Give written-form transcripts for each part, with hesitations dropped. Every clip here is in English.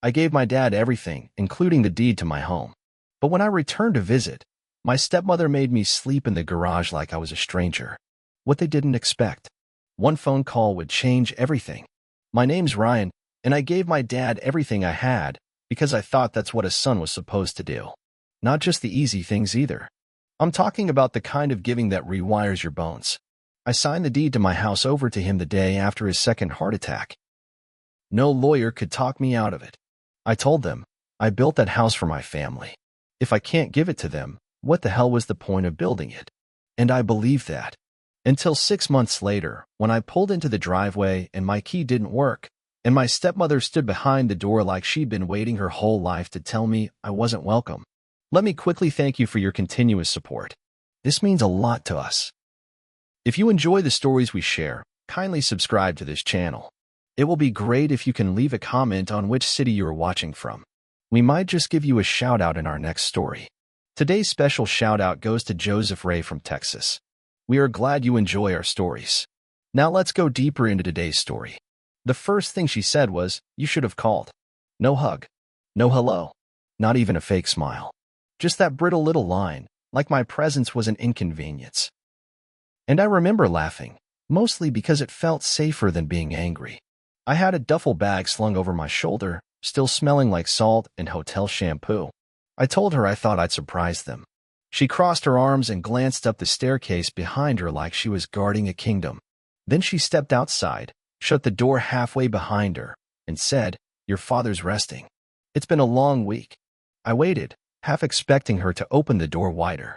I gave my dad everything, including the deed to my home. But when I returned to visit, my stepmother made me sleep in the garage like I was a stranger. What they didn't expect. One phone call would change everything. My name's Ryan, and I gave my dad everything I had because I thought that's what a son was supposed to do. Not just the easy things either. I'm talking about the kind of giving that rewires your bones. I signed the deed to my house over to him the day after his second heart attack. No lawyer could talk me out of it. I told them, I built that house for my family. If I can't give it to them, what the hell was the point of building it? And I believed that. Until 6 months later, when I pulled into the driveway and my key didn't work, and my stepmother stood behind the door like she'd been waiting her whole life to tell me I wasn't welcome. Let me quickly thank you for your continuous support. This means a lot to us. If you enjoy the stories we share, kindly subscribe to this channel. It will be great if you can leave a comment on which city you are watching from. We might just give you a shout out in our next story. Today's special shout out goes to Joseph Ray from Texas. We are glad you enjoy our stories. Now let's go deeper into today's story. The first thing she said was, "You should have called." No hug. No hello. Not even a fake smile. Just that brittle little line, like my presence was an inconvenience. And I remember laughing, mostly because it felt safer than being angry. I had a duffel bag slung over my shoulder, still smelling like salt and hotel shampoo. I told her I thought I'd surprise them. She crossed her arms and glanced up the staircase behind her like she was guarding a kingdom. Then she stepped outside, shut the door halfway behind her, and said, "Your father's resting. It's been a long week." I waited, half expecting her to open the door wider.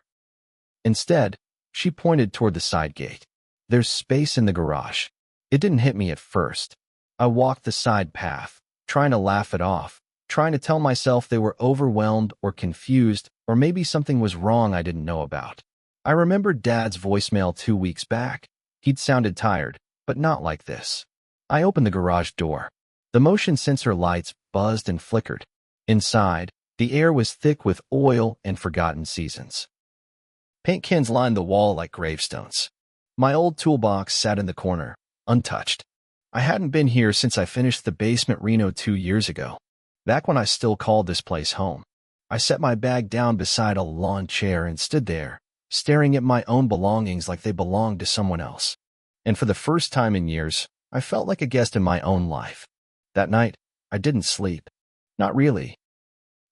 Instead, she pointed toward the side gate. "There's space in the garage." It didn't hit me at first. I walked the side path, trying to laugh it off, trying to tell myself they were overwhelmed or confused, or maybe something was wrong I didn't know about. I remembered Dad's voicemail 2 weeks back. He'd sounded tired, but not like this. I opened the garage door. The motion sensor lights buzzed and flickered. Inside, the air was thick with oil and forgotten seasons. Paint cans lined the wall like gravestones. My old toolbox sat in the corner, untouched. I hadn't been here since I finished the basement reno 2 years ago, back when I still called this place home. I set my bag down beside a lawn chair and stood there, staring at my own belongings like they belonged to someone else. And for the first time in years, I felt like a guest in my own life. That night, I didn't sleep. Not really.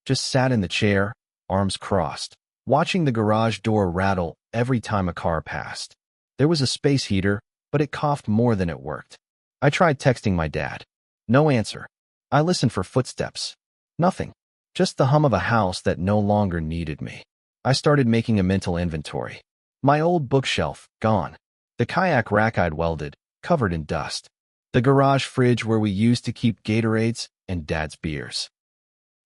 Just sat in the chair, arms crossed, watching the garage door rattle every time a car passed. There was a space heater, but it coughed more than it worked. I tried texting my dad. No answer. I listened for footsteps. Nothing. Just the hum of a house that no longer needed me. I started making a mental inventory. My old bookshelf, gone. The kayak rack I'd welded, covered in dust. The garage fridge where we used to keep Gatorades and Dad's beers.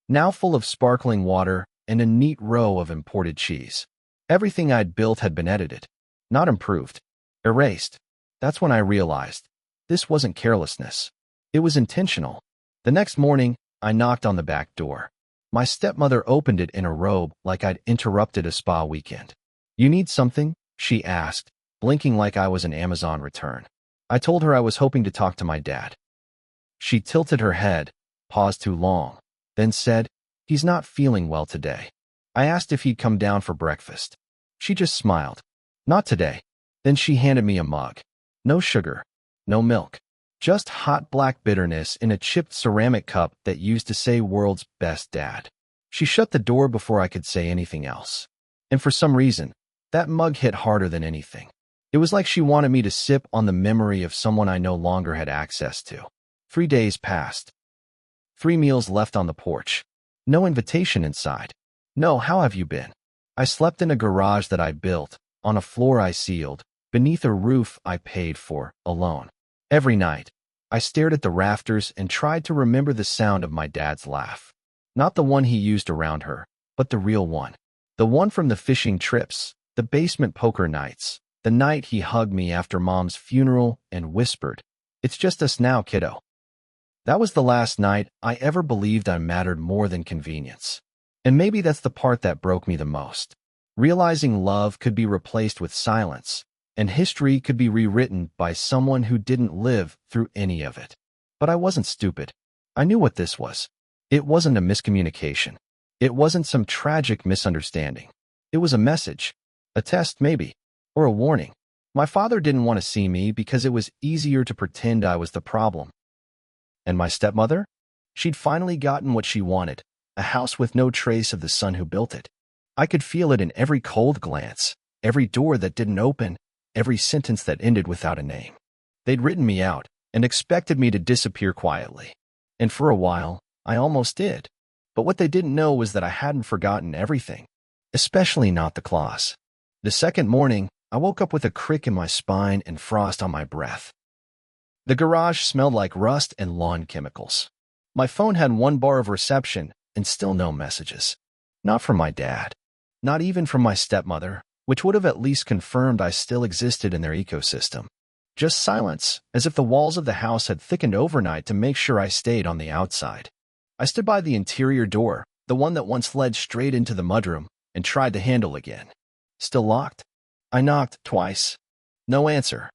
Now full of sparkling water and a neat row of imported cheese. Everything I'd built had been edited. Not improved. Erased. That's when I realized. This wasn't carelessness. It was intentional. The next morning, I knocked on the back door. My stepmother opened it in a robe like I'd interrupted a spa weekend. "You need something?" she asked, blinking like I was an Amazon return. I told her I was hoping to talk to my dad. She tilted her head, paused too long, then said, "He's not feeling well today." I asked if he'd come down for breakfast. She just smiled. "Not today." Then she handed me a mug. No sugar. No milk. Just hot black bitterness in a chipped ceramic cup that used to say "World's Best Dad." She shut the door before I could say anything else. And for some reason, that mug hit harder than anything. It was like she wanted me to sip on the memory of someone I no longer had access to. 3 days passed. 3 meals left on the porch. No invitation inside. No "How have you been?" I slept in a garage that I built, on a floor I sealed, beneath a roof I paid for, alone. Every night, I stared at the rafters and tried to remember the sound of my dad's laugh. Not the one he used around her, but the real one. The one from the fishing trips, the basement poker nights, the night he hugged me after Mom's funeral and whispered, "It's just us now, kiddo." That was the last night I ever believed I mattered more than convenience. And maybe that's the part that broke me the most. Realizing love could be replaced with silence, and history could be rewritten by someone who didn't live through any of it. But I wasn't stupid. I knew what this was. It wasn't a miscommunication. It wasn't some tragic misunderstanding. It was a message, a test maybe, or a warning. My father didn't want to see me because it was easier to pretend I was the problem. And my stepmother? She'd finally gotten what she wanted, a house with no trace of the son who built it. I could feel it in every cold glance, every door that didn't open, every sentence that ended without a name. They'd written me out and expected me to disappear quietly. And for a while, I almost did. But what they didn't know was that I hadn't forgotten everything, especially not the claws. The second morning, I woke up with a crick in my spine and frost on my breath. The garage smelled like rust and lawn chemicals. My phone had 1 bar of reception and still no messages. Not from my dad. Not even from my stepmother, which would have at least confirmed I still existed in their ecosystem. Just silence, as if the walls of the house had thickened overnight to make sure I stayed on the outside. I stood by the interior door, the one that once led straight into the mudroom, and tried the handle again. Still locked? I knocked twice. No answer.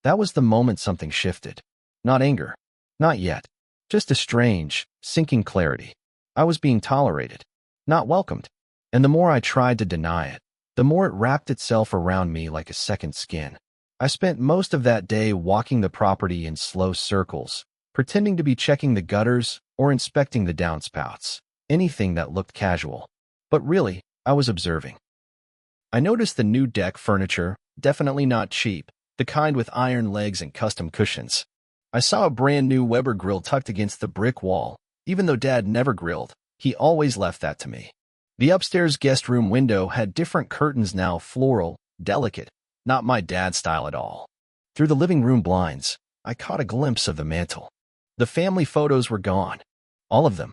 That was the moment something shifted. Not anger. Not yet. Just a strange, sinking clarity. I was being tolerated, not welcomed. And the more I tried to deny it, the more it wrapped itself around me like a second skin. I spent most of that day walking the property in slow circles, pretending to be checking the gutters or inspecting the downspouts, anything that looked casual. But really, I was observing. I noticed the new deck furniture, definitely not cheap, the kind with iron legs and custom cushions. I saw a brand new Weber grill tucked against the brick wall. Even though Dad never grilled, he always left that to me. The upstairs guest room window had different curtains now, floral, delicate, not my dad's style at all. Through the living room blinds, I caught a glimpse of the mantel. The family photos were gone. All of them.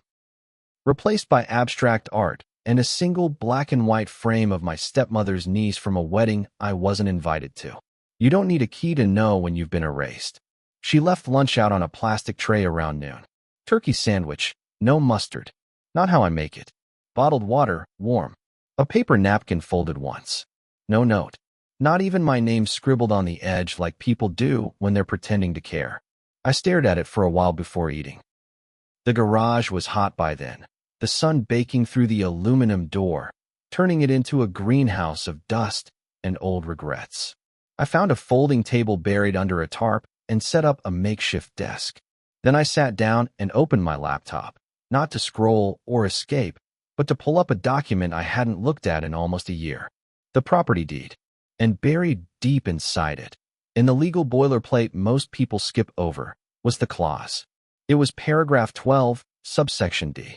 Replaced by abstract art and a single black and white frame of my stepmother's niece from a wedding I wasn't invited to. You don't need a key to know when you've been erased. She left lunch out on a plastic tray around noon. Turkey sandwich, no mustard. Not how I make it. Bottled water, warm. A paper napkin folded once. No note. Not even my name scribbled on the edge like people do when they're pretending to care. I stared at it for a while before eating. The garage was hot by then, the sun baking through the aluminum door, turning it into a greenhouse of dust and old regrets. I found a folding table buried under a tarp and set up a makeshift desk. Then I sat down and opened my laptop, not to scroll or escape, but to pull up a document I hadn't looked at in almost a year. The property deed. And buried deep inside it, in the legal boilerplate most people skip over, was the clause. It was paragraph 12, subsection D.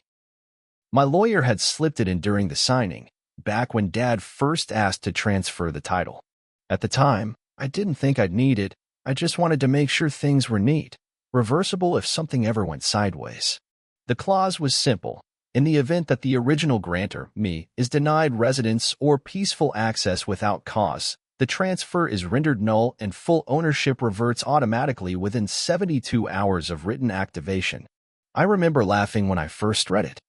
My lawyer had slipped it in during the signing, back when Dad first asked to transfer the title. At the time, I didn't think I'd need it. I just wanted to make sure things were neat, reversible if something ever went sideways. The clause was simple. In the event that the original grantor, me, is denied residence or peaceful access without cause, the transfer is rendered null and full ownership reverts automatically within 72 hours of written activation. I remember laughing when I first read it.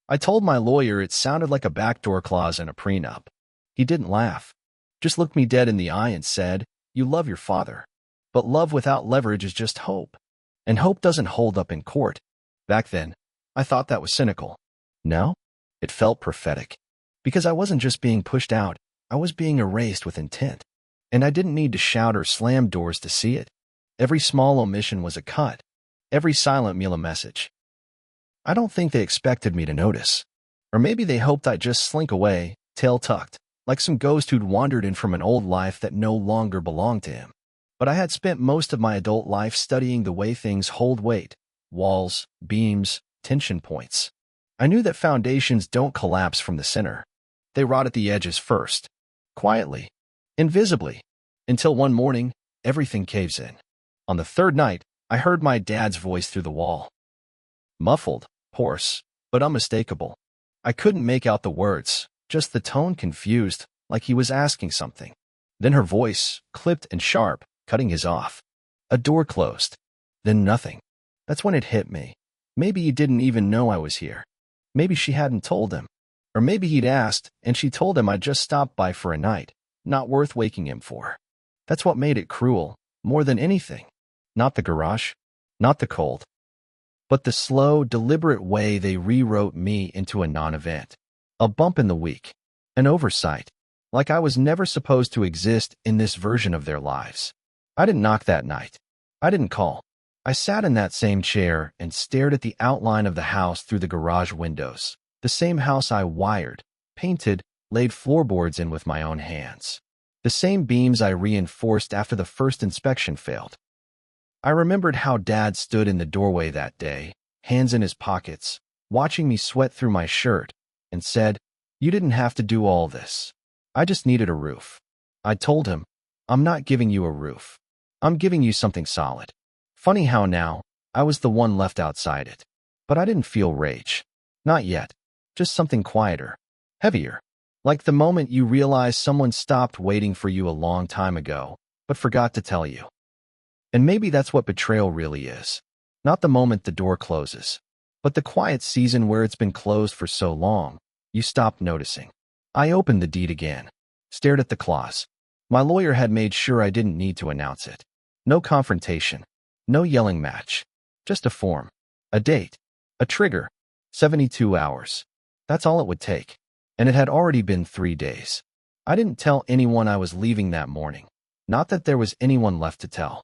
I told my lawyer it sounded like a backdoor clause in a prenup. He didn't laugh, just looked me dead in the eye and said, "You love your father, but love without leverage is just hope. And hope doesn't hold up in court." Back then, I thought that was cynical. No, it felt prophetic. Because I wasn't just being pushed out, I was being erased with intent. And I didn't need to shout or slam doors to see it. Every small omission was a cut. Every silent meal a message. I don't think they expected me to notice. Or maybe they hoped I'd just slink away, tail tucked, like some ghost who'd wandered in from an old life that no longer belonged to him. But I had spent most of my adult life studying the way things hold weight. Walls, beams, tension points. I knew that foundations don't collapse from the center. They rot at the edges first. Quietly. Invisibly. Until one morning, everything caves in. On the third night, I heard my dad's voice through the wall. Muffled, hoarse, but unmistakable. I couldn't make out the words, just the tone confused, like he was asking something. Then her voice, clipped and sharp, cutting his off. A door closed. Then nothing. That's when it hit me. Maybe he didn't even know I was here. Maybe she hadn't told him. Or maybe he'd asked, and she told him I'd just stopped by for a night, not worth waking him for. That's what made it cruel, more than anything. Not the garage. Not the cold. but the slow, deliberate way they rewrote me into a non-event. A bump in the week. An oversight. Like I was never supposed to exist in this version of their lives. I didn't knock that night. I didn't call. I sat in that same chair and stared at the outline of the house through the garage windows. The same house I wired, painted, laid floorboards in with my own hands. The same beams I reinforced after the first inspection failed. I remembered how Dad stood in the doorway that day, hands in his pockets, watching me sweat through my shirt, and said, "You didn't have to do all this. I just needed a roof." I told him, "I'm not giving you a roof. I'm giving you something solid." Funny how now, I was the one left outside it. But I didn't feel rage. Not yet. Just something quieter. Heavier. Like the moment you realize someone stopped waiting for you a long time ago, but forgot to tell you. And maybe that's what betrayal really is. Not the moment the door closes, but the quiet season where it's been closed for so long, you stopped noticing. I opened the deed again, stared at the clause. My lawyer had made sure I didn't need to announce it. No confrontation, no yelling match, just a form, a date, a trigger, 72 hours. That's all it would take. And it had already been 3 days. I didn't tell anyone I was leaving that morning. Not that there was anyone left to tell.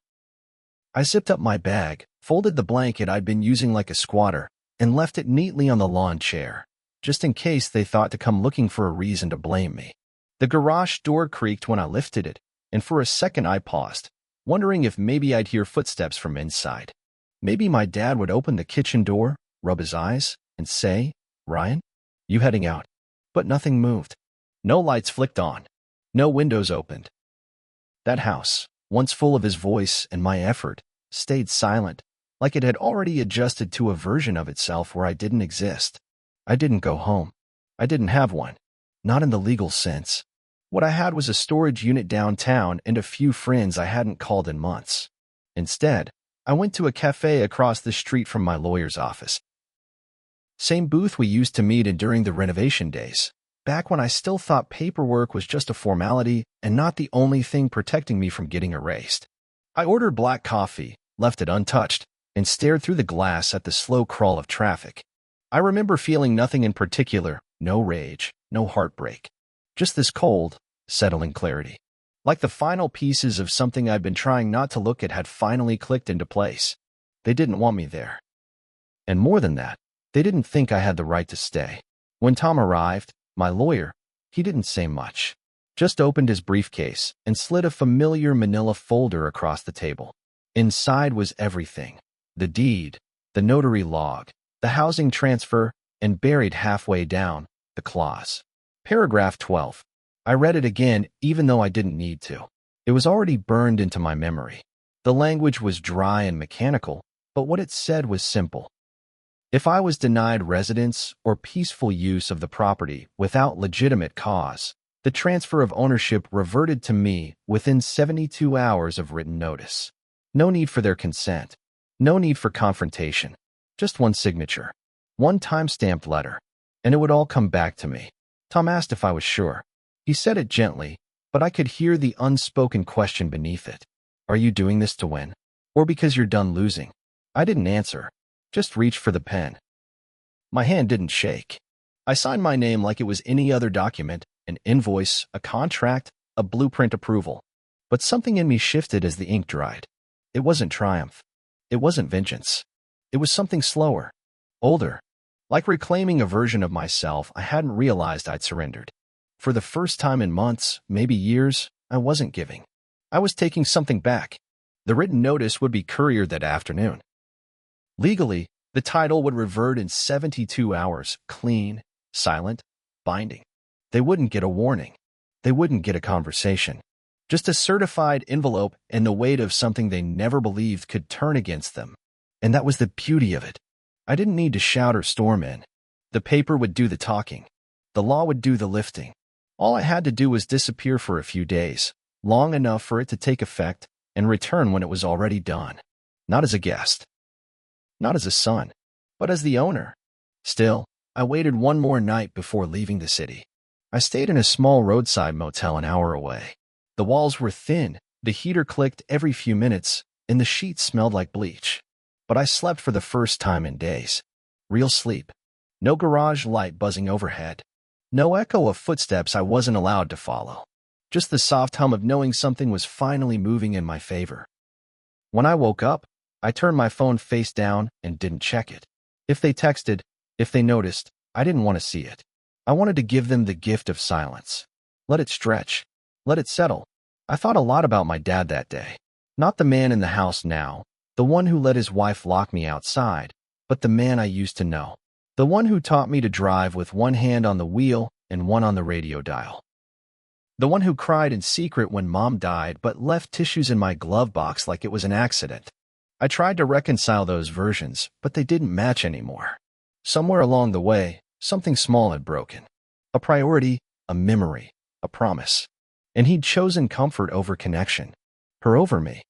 I zipped up my bag, folded the blanket I'd been using like a squatter, and left it neatly on the lawn chair, just in case they thought to come looking for a reason to blame me. The garage door creaked when I lifted it, and for a second I paused, wondering if maybe I'd hear footsteps from inside. Maybe my dad would open the kitchen door, rub his eyes, and say, "Ryan, you heading out?" But nothing moved. No lights flicked on. No windows opened. That house, once full of his voice and my effort, stayed silent, like it had already adjusted to a version of itself where I didn't exist. I didn't go home. I didn't have one. Not in the legal sense. What I had was a storage unit downtown and a few friends I hadn't called in months. Instead, I went to a cafe across the street from my lawyer's office. Same booth we used to meet in during the renovation days, back when I still thought paperwork was just a formality and not the only thing protecting me from getting erased. I ordered black coffee, left it untouched, and stared through the glass at the slow crawl of traffic. I remember feeling nothing in particular, no rage, no heartbreak. Just this cold, settling clarity. Like the final pieces of something I'd been trying not to look at had finally clicked into place. They didn't want me there. And more than that, they didn't think I had the right to stay. When Tom arrived, my lawyer, he didn't say much. Just opened his briefcase and slid a familiar manila folder across the table. Inside was everything. The deed, the notary log, the housing transfer, and buried halfway down, the clause. Paragraph 12. I read it again even though I didn't need to. It was already burned into my memory. The language was dry and mechanical, but what it said was simple. If I was denied residence or peaceful use of the property without legitimate cause, the transfer of ownership reverted to me within 72 hours of written notice. No need for their consent. No need for confrontation. Just one signature. One time-stamped letter. And it would all come back to me. Tom asked if I was sure. He said it gently, but I could hear the unspoken question beneath it. Are you doing this to win? Or because you're done losing? I didn't answer. Just reached for the pen. My hand didn't shake. I signed my name like it was any other document, an invoice, a contract, a blueprint approval. But something in me shifted as the ink dried. It wasn't triumph. It wasn't vengeance. It was something slower, older, like reclaiming a version of myself I hadn't realized I'd surrendered. For the first time in months, maybe years, I wasn't giving. I was taking something back. The written notice would be couriered that afternoon. Legally, the title would revert in 72 hours, clean, silent, binding. They wouldn't get a warning. They wouldn't get a conversation. Just a certified envelope and the weight of something they never believed could turn against them. And that was the beauty of it. I didn't need to shout or storm in. The paper would do the talking. The law would do the lifting. All I had to do was disappear for a few days, long enough for it to take effect, and return when it was already done. Not as a guest. Not as a son, but as the owner. Still, I waited one more night before leaving the city. I stayed in a small roadside motel an hour away. The walls were thin, the heater clicked every few minutes, and the sheets smelled like bleach. but I slept for the first time in days. Real sleep. No garage light buzzing overhead. No echo of footsteps I wasn't allowed to follow. Just the soft hum of knowing something was finally moving in my favor. When I woke up, I turned my phone face down and didn't check it. If they texted, if they noticed, I didn't want to see it. I wanted to give them the gift of silence. Let it stretch. Let it settle. I thought a lot about my dad that day. Not the man in the house now, the one who let his wife lock me outside, but the man I used to know. The one who taught me to drive with one hand on the wheel and one on the radio dial. The one who cried in secret when Mom died but left tissues in my glove box like it was an accident. I tried to reconcile those versions, but they didn't match anymore. Somewhere along the way, something small had broken. A priority, a memory, a promise. And he'd chosen comfort over connection. Her over me.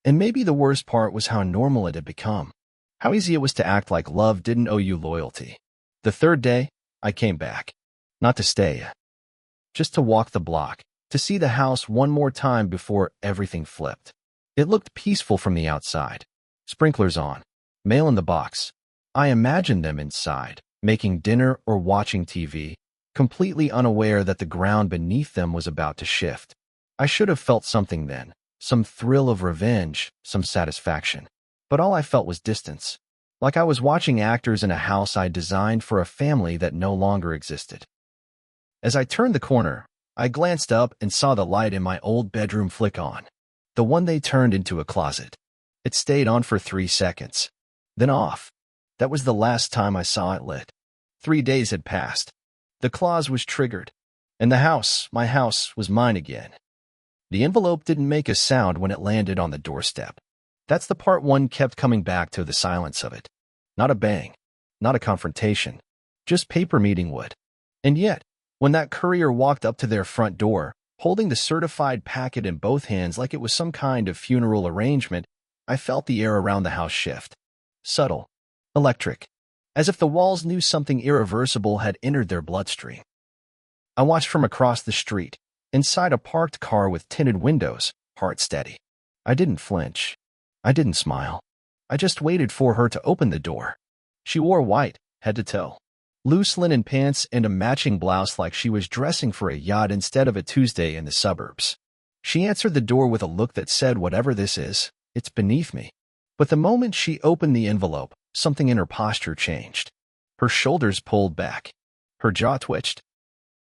And maybe the worst part was how normal it had become. How easy it was to act like love didn't owe you loyalty. The third day, I came back. Not to stay. Just to walk the block, to see the house one more time before everything flipped. It looked peaceful from the outside. Sprinklers on. Mail in the box. I imagined them inside, making dinner or watching TV, completely unaware that the ground beneath them was about to shift. I should have felt something then, some thrill of revenge, some satisfaction. But all I felt was distance, like I was watching actors in a house I designed for a family that no longer existed. As I turned the corner, I glanced up and saw the light in my old bedroom flick on, the one they turned into a closet. It stayed on for 3 seconds, then off. That was the last time I saw it lit. 3 days had passed. The clause was triggered, and the house, my house, was mine again. The envelope didn't make a sound when it landed on the doorstep. That's the part one kept coming back to, the silence of it. Not a bang, not a confrontation, just paper meeting wood. And yet, when that courier walked up to their front door, holding the certified packet in both hands like it was some kind of funeral arrangement, I felt the air around the house shift. Subtle, electric, as if the walls knew something irreversible had entered their bloodstream. I watched from across the street, inside a parked car with tinted windows, heart steady. I didn't flinch. I didn't smile. I just waited for her to open the door. She wore white, head to toe. Loose linen pants and a matching blouse like she was dressing for a yacht instead of a Tuesday in the suburbs. She answered the door with a look that said, "Whatever this is, it's beneath me." But the moment she opened the envelope, something in her posture changed. Her shoulders pulled back. Her jaw twitched.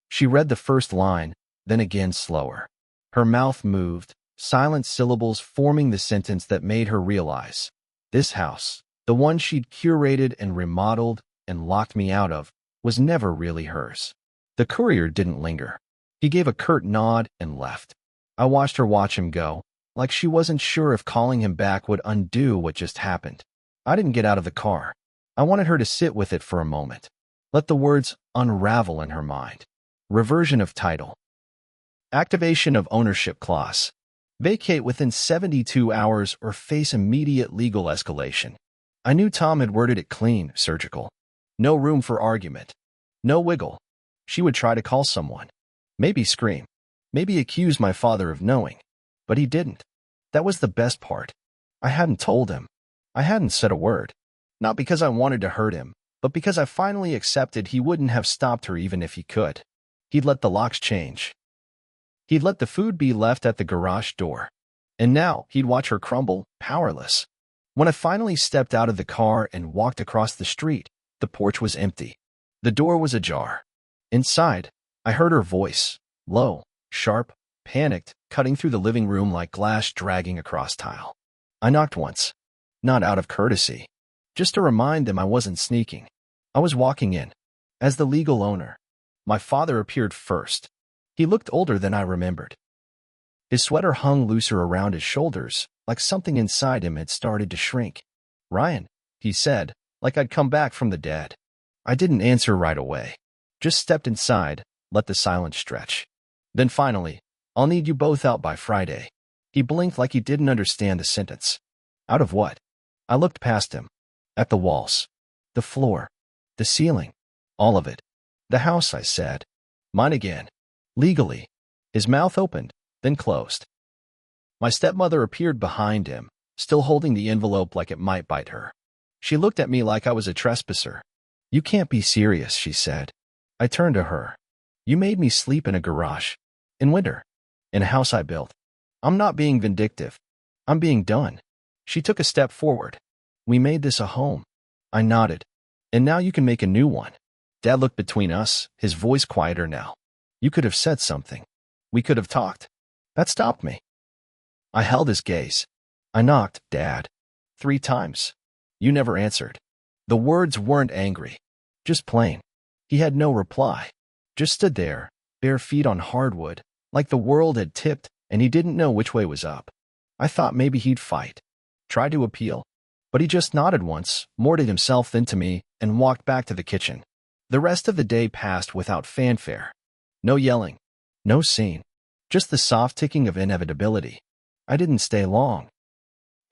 She read the first line, then again slower. Her mouth moved, silent syllables forming the sentence that made her realize. This house, the one she'd curated and remodeled and locked me out of, was never really hers. The courier didn't linger. He gave a curt nod and left. I watched her watch him go, like she wasn't sure if calling him back would undo what just happened. I didn't get out of the car. I wanted her to sit with it for a moment. Let the words unravel in her mind. Reversion of title. Activation of ownership clause. Vacate within 72 hours or face immediate legal escalation. I knew Tom had worded it clean, surgical. No room for argument. No wiggle. She would try to call someone. Maybe scream. Maybe accuse my father of knowing. But he didn't. That was the best part. I hadn't told him. I hadn't said a word. Not because I wanted to hurt him, but because I finally accepted he wouldn't have stopped her even if he could. He'd let the locks change. He'd let the food be left at the garage door. And now he'd watch her crumble, powerless. When I finally stepped out of the car and walked across the street, the porch was empty. The door was ajar. Inside, I heard her voice, low, sharp, panicked, cutting through the living room like glass dragging across tile. I knocked once. Not out of courtesy. Just to remind them I wasn't sneaking. I was walking in. As the legal owner. My father appeared first. He looked older than I remembered. His sweater hung looser around his shoulders, like something inside him had started to shrink. "Ryan," he said, like I'd come back from the dead. I didn't answer right away. Just stepped inside, let the silence stretch. Then finally, "I'll need you both out by Friday." He blinked like he didn't understand the sentence. Out of what? I looked past him. At the walls. The floor. The ceiling. All of it. "The house," I said. "Mine again. Legally." His mouth opened, then closed. My stepmother appeared behind him, still holding the envelope like it might bite her. She looked at me like I was a trespasser. You can't be serious, she said. I turned to her. You made me sleep in a garage. In winter. In a house I built. I'm not being vindictive. I'm being done. She took a step forward. We made this a home. I nodded. And now you can make a new one. Dad looked between us, his voice quieter now. You could have said something. We could have talked. That stopped me. I held his gaze. I knocked, Dad. 3 times. You never answered. The words weren't angry. Just plain. He had no reply. Just stood there, bare feet on hardwood, like the world had tipped and he didn't know which way was up. I thought maybe he'd fight. Try to appeal. But he just nodded once, more to himself than to me, and walked back to the kitchen. The rest of the day passed without fanfare. No yelling. No scene. Just the soft ticking of inevitability. I didn't stay long.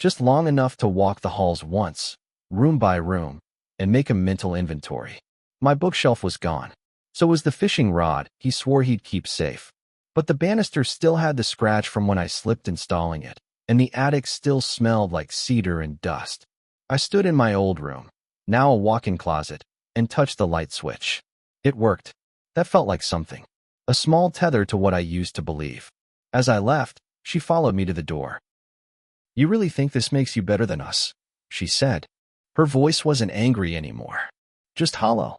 Just long enough to walk the halls once, room by room, and make a mental inventory. My bookshelf was gone. So was the fishing rod he swore he'd keep safe. But the banister still had the scratch from when I slipped installing it, and the attic still smelled like cedar and dust. I stood in my old room, now a walk-in closet, and touched the light switch. It worked. That felt like something. A small tether to what I used to believe. As I left, she followed me to the door. You really think this makes you better than us? She said. Her voice wasn't angry anymore. Just hollow.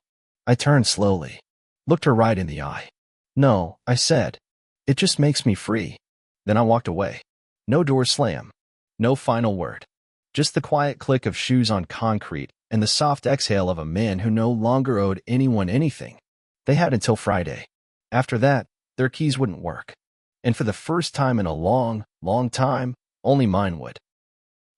I turned slowly. Looked her right in the eye. No, I said. It just makes me free. Then I walked away. No door slam. No final word. Just the quiet click of shoes on concrete and the soft exhale of a man who no longer owed anyone anything. They had until Friday. After that, their keys wouldn't work. And for the first time in a long, long time, only mine would.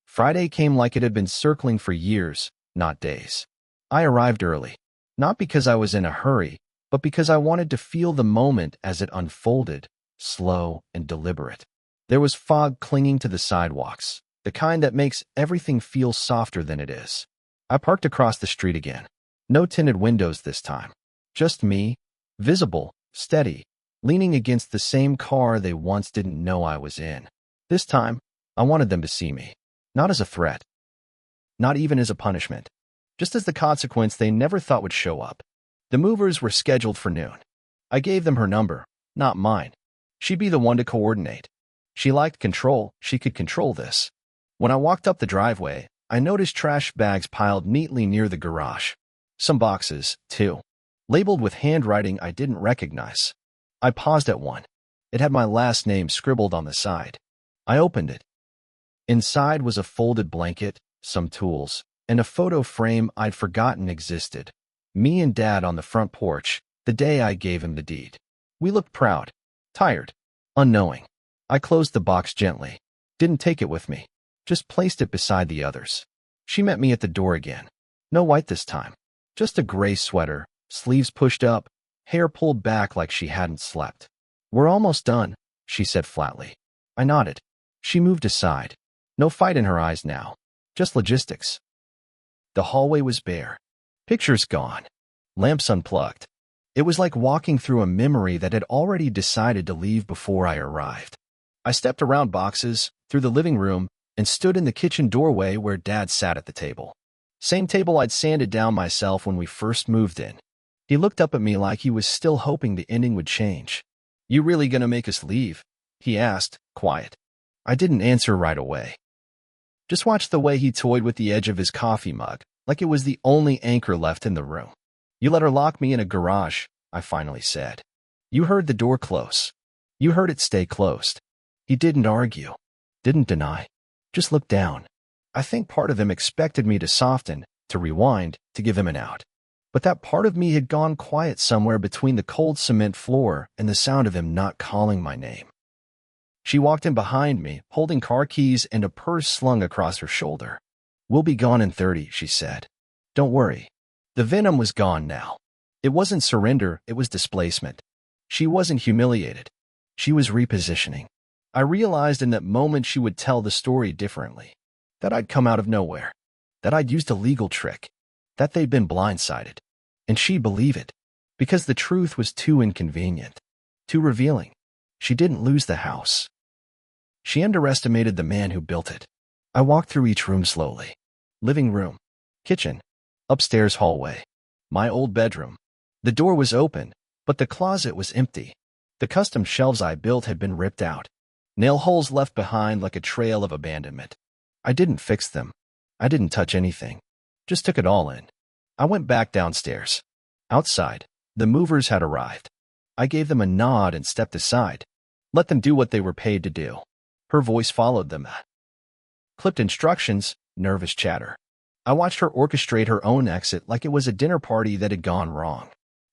Friday came like it had been circling for years, not days. I arrived early. Not because I was in a hurry, but because I wanted to feel the moment as it unfolded, slow and deliberate. There was fog clinging to the sidewalks, the kind that makes everything feel softer than it is. I parked across the street again. No tinted windows this time. Just me, visible, steady, leaning against the same car they once didn't know I was in. This time, I wanted them to see me. Not as a threat. Not even as a punishment. Just as the consequence they never thought would show up. The movers were scheduled for noon. I gave them her number, not mine. She'd be the one to coordinate. She liked control. She could control this. When I walked up the driveway, I noticed trash bags piled neatly near the garage. Some boxes, too, labeled with handwriting I didn't recognize. I paused at one. It had my last name scribbled on the side. I opened it. Inside was a folded blanket, some tools, and a photo frame I'd forgotten existed. Me and Dad on the front porch, the day I gave him the deed. We looked proud, tired, unknowing. I closed the box gently. Didn't take it with me. Just placed it beside the others. She met me at the door again. No white this time. Just a gray sweater, sleeves pushed up, hair pulled back like she hadn't slept. We're almost done, she said flatly. I nodded. She moved aside. No fight in her eyes now. Just logistics. The hallway was bare. Pictures gone. Lamps unplugged. It was like walking through a memory that had already decided to leave before I arrived. I stepped around boxes, through the living room, and stood in the kitchen doorway where Dad sat at the table. Same table I'd sanded down myself when we first moved in. He looked up at me like he was still hoping the ending would change. You really gonna make us leave? He asked, quiet. I didn't answer right away. Just watched the way he toyed with the edge of his coffee mug, like it was the only anchor left in the room. You let her lock me in a garage, I finally said. You heard the door close. You heard it stay closed. He didn't argue, didn't deny, just looked down. I think part of him expected me to soften, to rewind, to give him an out. But that part of me had gone quiet somewhere between the cold cement floor and the sound of him not calling my name. She walked in behind me, holding car keys and a purse slung across her shoulder. We'll be gone in 30, she said. Don't worry. The venom was gone now. It wasn't surrender, it was displacement. She wasn't humiliated. She was repositioning. I realized in that moment she would tell the story differently. That I'd come out of nowhere. That I'd used a legal trick. That they'd been blindsided. And she'd believe it. Because the truth was too inconvenient. Too revealing. She didn't lose the house. She underestimated the man who built it. I walked through each room slowly. Living room. Kitchen. Upstairs hallway. My old bedroom. The door was open, but the closet was empty. The custom shelves I built had been ripped out. Nail holes left behind like a trail of abandonment. I didn't fix them. I didn't touch anything. Just took it all in. I went back downstairs. Outside, the movers had arrived. I gave them a nod and stepped aside. Let them do what they were paid to do. Her voice followed them. Clipped instructions, nervous chatter. I watched her orchestrate her own exit like it was a dinner party that had gone wrong.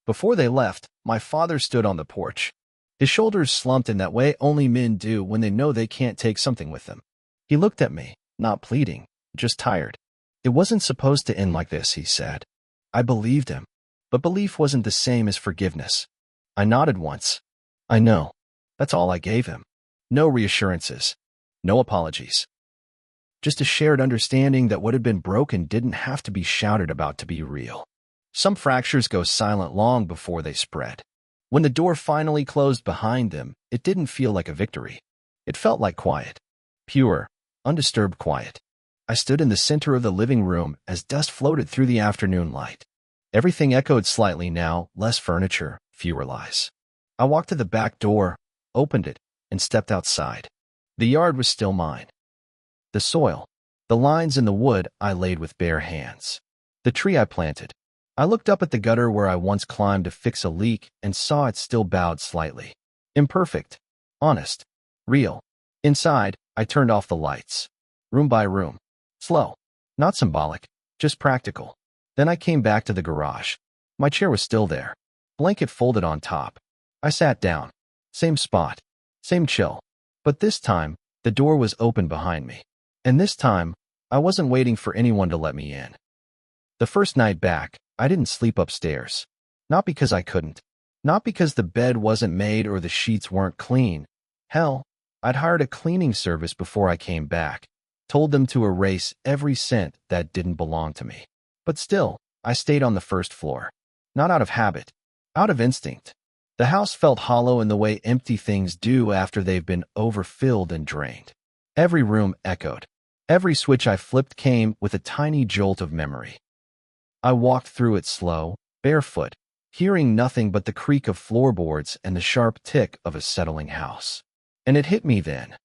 Before they left, my father stood on the porch. His shoulders slumped in that way only men do when they know they can't take something with them. He looked at me, not pleading, just tired. It wasn't supposed to end like this, he said. I believed him. But belief wasn't the same as forgiveness. I nodded once. I know. That's all I gave him. No reassurances. No apologies. Just a shared understanding that what had been broken didn't have to be shouted about to be real. Some fractures go silent long before they spread. When the door finally closed behind them, it didn't feel like a victory. It felt like quiet. Pure, undisturbed quiet. I stood in the center of the living room as dust floated through the afternoon light. Everything echoed slightly now, less furniture, fewer lies. I walked to the back door, opened it, and stepped outside. The yard was still mine. The soil, the lines in the wood I laid with bare hands. The tree I planted. I looked up at the gutter where I once climbed to fix a leak and saw it still bowed slightly. Imperfect, honest, real. Inside, I turned off the lights. Room by room. Slow. Not symbolic, just practical. Then I came back to the garage. My chair was still there. Blanket folded on top. I sat down. Same spot. Same chill. But this time, the door was open behind me. And this time, I wasn't waiting for anyone to let me in. The first night back, I didn't sleep upstairs. Not because I couldn't. Not because the bed wasn't made or the sheets weren't clean. Hell, I'd hired a cleaning service before I came back. Told them to erase every cent that didn't belong to me. But still, I stayed on the first floor. Not out of habit. Out of instinct. The house felt hollow in the way empty things do after they've been overfilled and drained. Every room echoed. Every switch I flipped came with a tiny jolt of memory. I walked through it slow, barefoot, hearing nothing but the creak of floorboards and the sharp tick of a settling house. And it hit me then.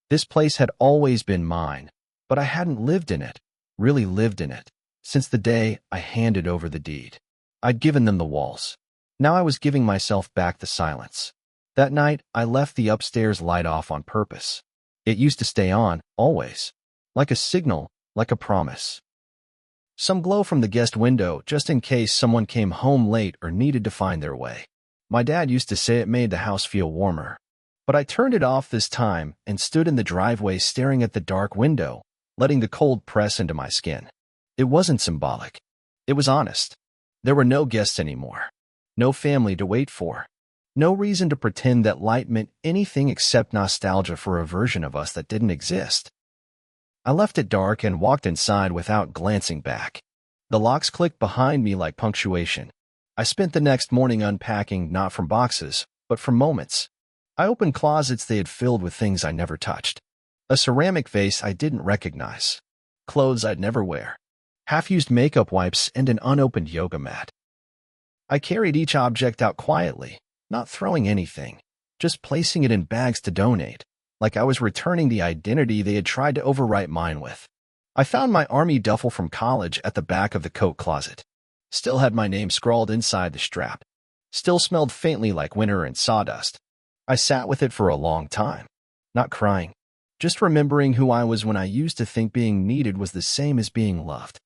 This place had always been mine, but I hadn't lived in it, really lived in it, since the day I handed over the deed. I'd given them the walls. Now I was giving myself back the silence. That night, I left the upstairs light off on purpose. It used to stay on, always. Like a signal, like a promise. Some glow from the guest window, just in case someone came home late or needed to find their way. My dad used to say it made the house feel warmer. But I turned it off this time and stood in the driveway staring at the dark window, letting the cold press into my skin. It wasn't symbolic. It was honest. There were no guests anymore. No family to wait for. No reason to pretend that light meant anything except nostalgia for a version of us that didn't exist. I left it dark and walked inside without glancing back. The locks clicked behind me like punctuation. I spent the next morning unpacking not from boxes, but from moments. I opened closets they had filled with things I never touched. A ceramic vase I didn't recognize. Clothes I'd never wear. Half-used makeup wipes and an unopened yoga mat. I carried each object out quietly, not throwing anything, just placing it in bags to donate, like I was returning the identity they had tried to overwrite mine with. I found my army duffel from college at the back of the coat closet. Still had my name scrawled inside the strap. Still smelled faintly like winter and sawdust. I sat with it for a long time, not crying, just remembering who I was when I used to think being needed was the same as being loved.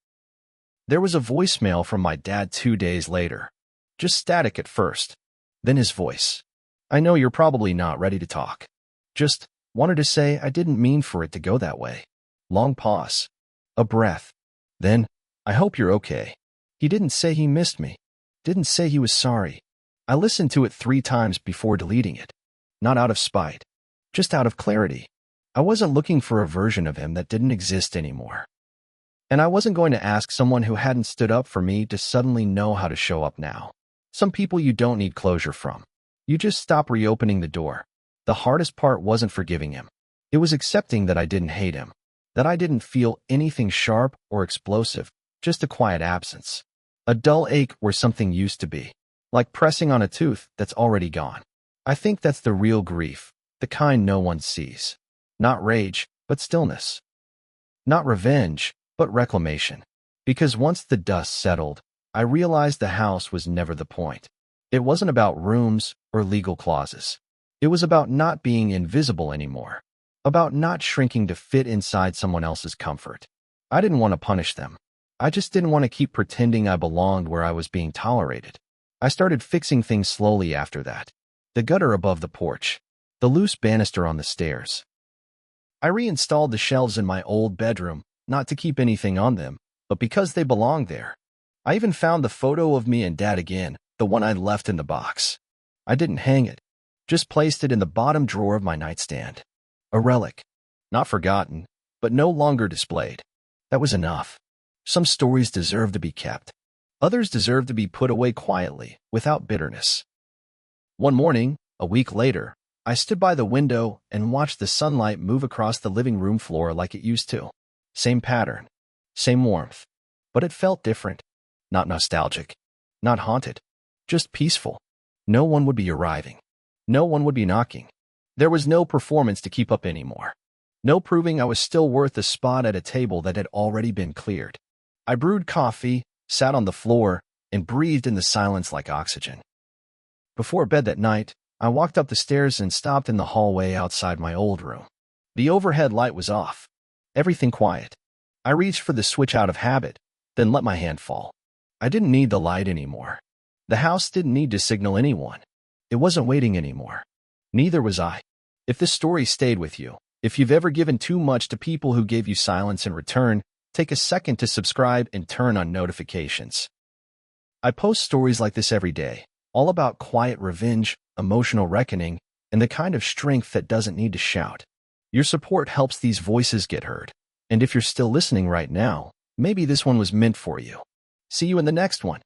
There was a voicemail from my dad 2 days later. Just static at first. Then his voice. I know you're probably not ready to talk. Just wanted to say I didn't mean for it to go that way. Long pause. A breath. Then, I hope you're okay. He didn't say he missed me. Didn't say he was sorry. I listened to it 3 times before deleting it. Not out of spite. Just out of clarity. I wasn't looking for a version of him that didn't exist anymore. And I wasn't going to ask someone who hadn't stood up for me to suddenly know how to show up now. Some people you don't need closure from. You just stop reopening the door. The hardest part wasn't forgiving him. It was accepting that I didn't hate him. That I didn't feel anything sharp or explosive. just a quiet absence. A dull ache where something used to be, like pressing on a tooth that's already gone. I think that's the real grief, the kind no one sees. Not rage, but stillness. Not revenge, but reclamation. Because once the dust settled, I realized the house was never the point. It wasn't about rooms or legal clauses. It was about not being invisible anymore. About not shrinking to fit inside someone else's comfort. I didn't want to punish them. I just didn't want to keep pretending I belonged where I was being tolerated. I started fixing things slowly after that. The gutter above the porch. The loose banister on the stairs. I reinstalled the shelves in my old bedroom, not to keep anything on them, but because they belonged there. I even found the photo of me and Dad again, the one I left in the box. I didn't hang it, just placed it in the bottom drawer of my nightstand. A relic. Not forgotten, but no longer displayed. That was enough. Some stories deserve to be kept. Others deserve to be put away quietly, without bitterness. One morning, a week later, I stood by the window and watched the sunlight move across the living room floor like it used to. Same pattern, same warmth. But it felt different. Not nostalgic, not haunted, just peaceful. No one would be arriving. No one would be knocking. There was no performance to keep up anymore. No proving I was still worth a spot at a table that had already been cleared. I brewed coffee, sat on the floor, and breathed in the silence like oxygen. Before bed that night, I walked up the stairs and stopped in the hallway outside my old room. The overhead light was off. Everything quiet. I reached for the switch out of habit, then let my hand fall. I didn't need the light anymore. The house didn't need to signal anyone. It wasn't waiting anymore. Neither was I. If this story stayed with you, if you've ever given too much to people who gave you silence in return, take a second to subscribe and turn on notifications. I post stories like this every day, all about quiet revenge, emotional reckoning, and the kind of strength that doesn't need to shout. Your support helps these voices get heard. And if you're still listening right now, maybe this one was meant for you. See you in the next one.